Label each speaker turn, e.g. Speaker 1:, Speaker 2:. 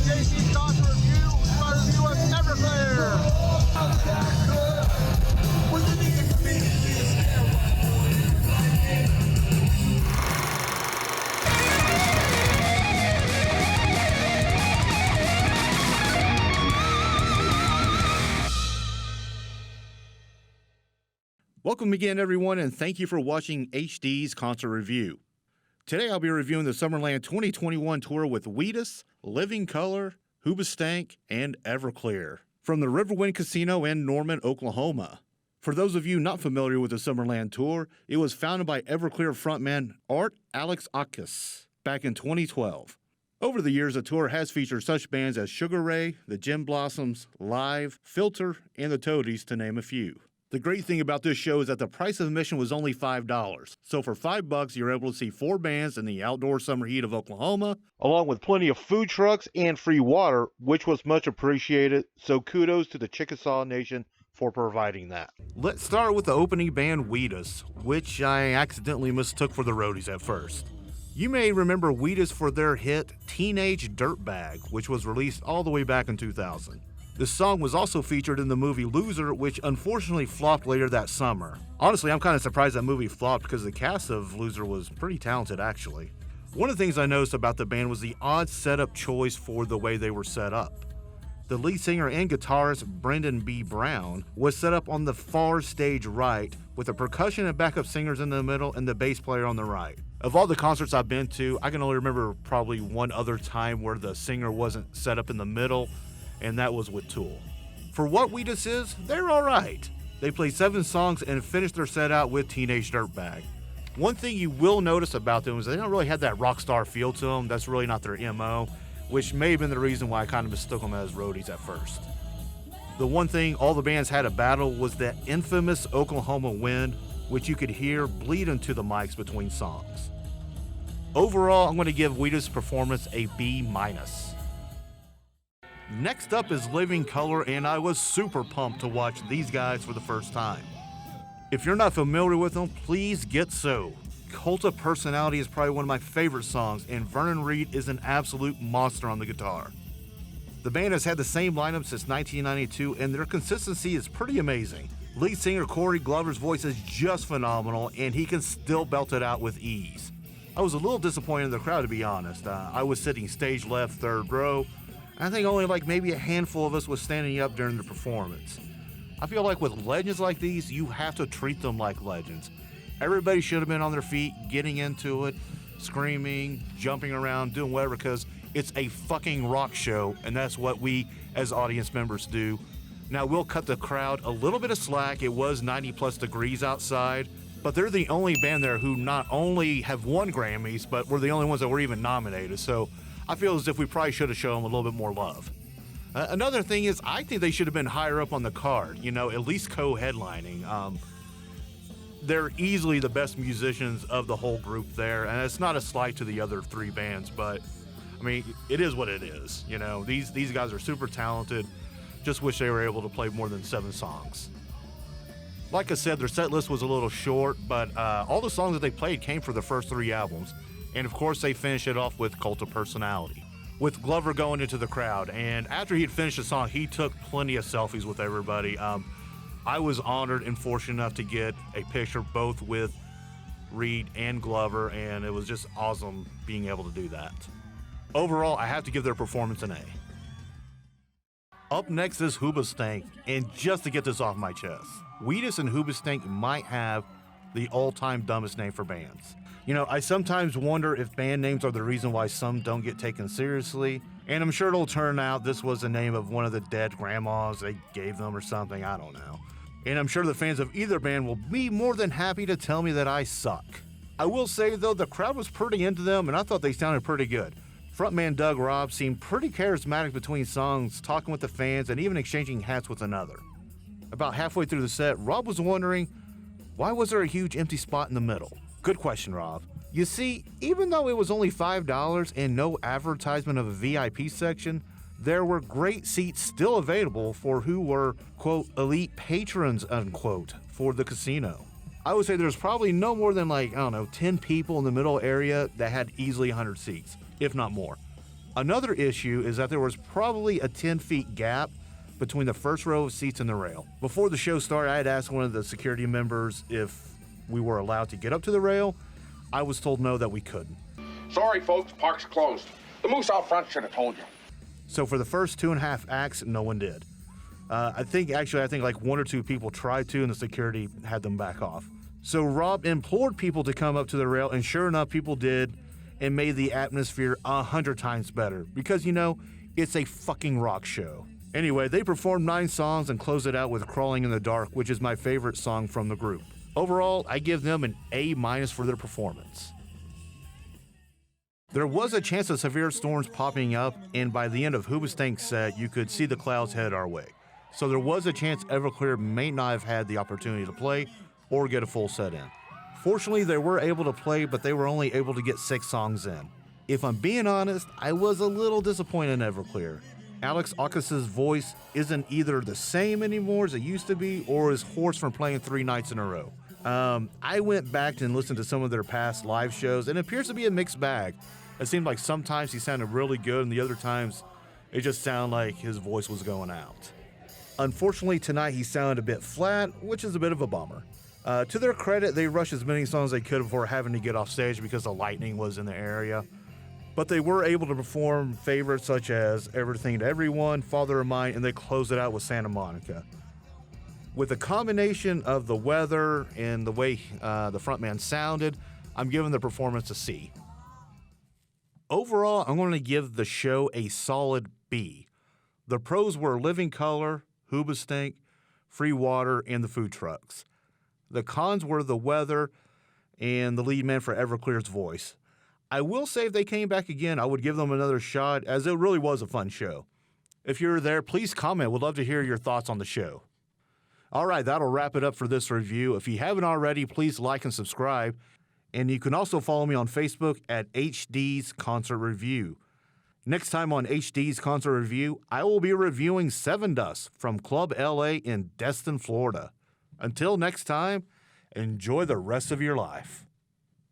Speaker 1: JC's Concert Review. My review of Everclear.
Speaker 2: Welcome again, everyone, and thank you for watching HD's Concert Review. Today I'll be reviewing the Summerland 2021 tour with Wheatus, Living Colour, Hoobastank, and Everclear from the Riverwind Casino in Norman, Oklahoma. For those of you not familiar with the Summerland Tour, it was founded by Everclear frontman Art Alexakis back in 2012. Over the years, the tour has featured such bands as Sugar Ray, the Gin Blossoms, Live, Filter, and the Toadies, to name a few. The great thing about this show is that the price of admission was only $5. So for $5, you're able to see 4 bands in the outdoor summer heat of Oklahoma, along with plenty of food trucks and free water, which was much appreciated. So kudos to the Chickasaw Nation for providing that. Let's start with the opening band Wheatus, which I accidentally mistook for the Roadies at first. You may remember Wheatus for their hit Teenage Dirtbag, which was released all the way back in 2000. This song was also featured in the movie Loser, which unfortunately flopped later that summer. Honestly, I'm kind of surprised that movie flopped because the cast of Loser was pretty talented, actually. One of the things I noticed about the band was the odd setup choice for the way they were set up. The lead singer and guitarist, Brendan B. Brown, was set up on the far stage right, with the percussion and backup singers in the middle and the bass player on the right. Of all the concerts I've been to, I can only remember probably one other time where the singer wasn't set up in the middle, and that was with Tool. For what Wheatus is, they're alright. They played 7 songs and finished their set out with Teenage Dirtbag. One thing you will notice about them is they don't really have that rock star feel to them. That's really not their MO, which may have been the reason why I kind of mistook them as Roadies at first. The one thing all the bands had to battle was that infamous Oklahoma wind, which you could hear bleed into the mics between songs. Overall, I'm going to give Wheatus' performance a B-. Next up is Living Colour, and I was super pumped to watch these guys for the first time. If you're not familiar with them, please get so. Cult of Personality is probably one of my favorite songs, and Vernon Reid is an absolute monster on the guitar. The band has had the same lineup since 1992, and their consistency is pretty amazing. Lead singer Corey Glover's voice is just phenomenal, and he can still belt it out with ease. I was a little disappointed in the crowd, to be honest. I was sitting stage left, 3rd row. I think only maybe a handful of us was standing up during the performance. I feel like with legends like these, you have to treat them like legends. Everybody should have been on their feet, getting into it, screaming, jumping around, doing whatever, because it's a fucking rock show, and that's what we as audience members do. Now, we'll cut the crowd a little bit of slack. It was 90+ degrees outside, but they're the only band there who not only have won Grammys, but were the only ones that were even nominated. So I feel as if we probably should have shown them a little bit more love. Another thing is, I think they should have been higher up on the card, at least co-headlining. They're easily the best musicians of the whole group there, and it's not a slight to the other 3 bands, but, I mean, it is what it is. These guys are super talented. Just wish they were able to play more than 7 songs. Like I said, their set list was a little short, but all the songs that they played came for the first 3 albums. And of course, they finished it off with Cult of Personality, with Glover going into the crowd. And after he had finished the song, he took plenty of selfies with everybody. I was honored and fortunate enough to get a picture both with Reid and Glover, and it was just awesome being able to do that. Overall, I have to give their performance an A. Up next is Hoobastank, and just to get this off my chest, Wheatus and Hoobastank might have the all-time dumbest name for bands. I sometimes wonder if band names are the reason why some don't get taken seriously, and I'm sure it'll turn out this was the name of one of the dead grandmas they gave them or something, I don't know. And I'm sure the fans of either band will be more than happy to tell me that I suck. I will say, though, the crowd was pretty into them, and I thought they sounded pretty good. Frontman Doug Robb seemed pretty charismatic between songs, talking with the fans, and even exchanging hats with another. About halfway through the set, Robb was wondering, why was there a huge empty spot in the middle? Good question, Rob. You see, even though it was only $5 and no advertisement of a VIP section, there were great seats still available for who were, quote, elite patrons, unquote, for the casino. I would say there's probably no more than 10 people in the middle area that had easily 100 seats, if not more. Another issue is that there was probably a 10-feet gap between the first row of seats and the rail. Before the show started, I had asked one of the security members if we were allowed to get up to the rail. I was told no, that we couldn't.
Speaker 3: Sorry, folks, park's closed. The moose out front should have told you.
Speaker 2: So for the first 2.5 acts, no one did. I think like 1 or 2 people tried to, and the security had them back off. So Rob implored people to come up to the rail, and sure enough, people did, and made the atmosphere 100 times better. Because, it's a fucking rock show. Anyway, they performed 9 songs and closed it out with Crawling in the Dark, which is my favorite song from the group. Overall, I give them an A- for their performance. There was a chance of severe storms popping up, and by the end of Hoobastank's set, you could see the clouds head our way. So there was a chance Everclear may not have had the opportunity to play or get a full set in. Fortunately, they were able to play, but they were only able to get 6 songs in. If I'm being honest, I was a little disappointed in Everclear. Alex Aukas's voice isn't either the same anymore as it used to be, or is hoarse from playing 3 nights in a row. I went back and listened to some of their past live shows, and it appears to be a mixed bag. It seemed like sometimes he sounded really good, and the other times it just sounded like his voice was going out. Unfortunately, tonight he sounded a bit flat, which is a bit of a bummer. To their credit, they rushed as many songs as they could before having to get off stage because the lightning was in the area. But they were able to perform favorites such as Everything to Everyone, Father of Mine, and they closed it out with Santa Monica. With a combination of the weather and the way the frontman sounded, I'm giving the performance a C. Overall, I'm going to give the show a solid B. The pros were Living Color, Hoobastank, Free Water, and the food trucks. The cons were the weather and the lead man for Everclear's voice. I will say if they came back again, I would give them another shot, as it really was a fun show. If you're there, please comment. We'd love to hear your thoughts on the show. All right, that'll wrap it up for this review. If you haven't already, please like and subscribe. And you can also follow me on Facebook at HD's Concert Review. Next time on HD's Concert Review, I will be reviewing Seven Dust from Club LA in Destin, Florida. Until next time, enjoy the rest of your life.